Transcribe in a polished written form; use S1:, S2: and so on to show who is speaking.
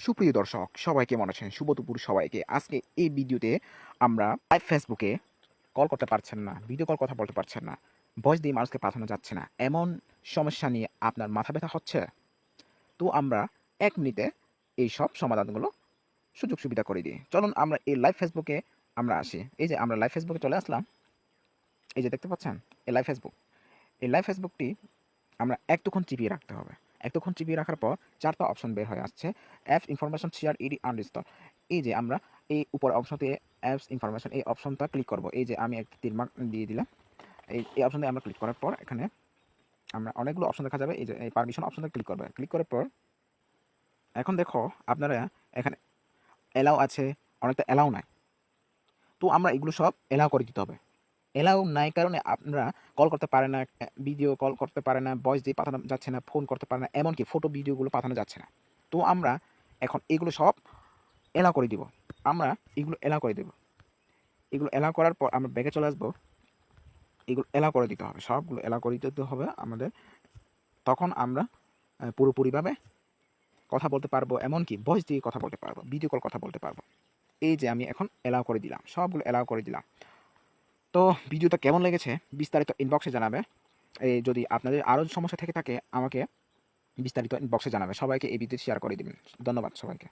S1: সুপ্রিয় দর্শক সবাই কেমন আছেন? শুভ দুপুর সবাইকে। আজকে এই ভিডিওতে আমরা লাইভ ফেসবুকে কল করতে পারছেন না, ভিডিও কল কথা বলতে পারছেন না, ভয়েস দিয়ে মানুষকে পাঠানো যাচ্ছে না। এমন সমস্যা নিয়ে আপনার মাথা ব্যথা হচ্ছে? তো আমরা ১ মিনিটে এইসব সমাধানগুলো সুযোগ সুবিধা করে দিই। চলুন আমরা এই লাইভ ফেসবুকে আমরা আসি। এই যে আমরা লাইভ ফেসবুকে চলে আসলাম। এই যে দেখতে পাচ্ছেন? এই লাইভ ফেসবুক। এই লাইভ ফেসবুকটি আমরা একটুক্ষণ চিপিয়ে রাখতে হবে। একটুক্ষণ চিপিয়ে রাখার পর ৪ টা অপশন বের হয়ে আসছে। Apps information share edit uninstall. এই যে আমরা এই উপর অপশনতে অ্যাপস ইনফরমেশন এই অপশনটা ক্লিক করব। এই যে আমি একটা তীর মার্ক দিয়ে দিলাম। এই অপশনে আমরা ক্লিক করার পর এখানে আমরা অনেকগুলো অপশন দেখা যাবে। এই যে এই পারমিশন অপশনে ক্লিক করবে। ক্লিক করার পর এখন দেখো আপনারা এখানে অ্যালাও আছে, অনেকটা অ্যালাও নাই। তো আমরা এগুলো সব অ্যালাও করে দিতে হবে। অ্যালাউ নাই কারণে আপনারা কল করতে পারে না, ভিডিও কল করতে পারে না, ভয়েস দিয়ে পাঠানো যাচ্ছে না, ফোন করতে পারে না, এমনকি ফটো ভিডিওগুলো পাঠানো যাচ্ছে না। তো আমরা এখন এগুলো সব অ্যালাউ করে দিব। আমরা এগুলো অ্যালাউ করে দেব। এগুলো অ্যালাউ করার পর আমরা ব্যাকে চলে আসবো। এগুলো অ্যালাউ করে দিতে হবে। সবগুলো অ্যালাউ করে দিতে হবে আমাদের। তখন আমরা পুরোপুরিভাবে কথা বলতে পারবো, এমনকি ভয়েস দিয়ে কথা বলতে পারবো, ভিডিও কল কথা বলতে পারবো। এই যে আমি এখন অ্যালাউ করে দিলাম। সবগুলো অ্যালাউ করে দিলাম। তো ভিডিওটা কেমন লেগেছে বিস্তারিত ইনবক্সে জানাবে। যদি আপনাদের আরও সমস্যা থেকে থাকে আমাকে বিস্তারিত ইনবক্সে জানাবে। সবাইকে এই ভিডিও শেয়ার করে দিবেন। ধন্যবাদ সবাইকে।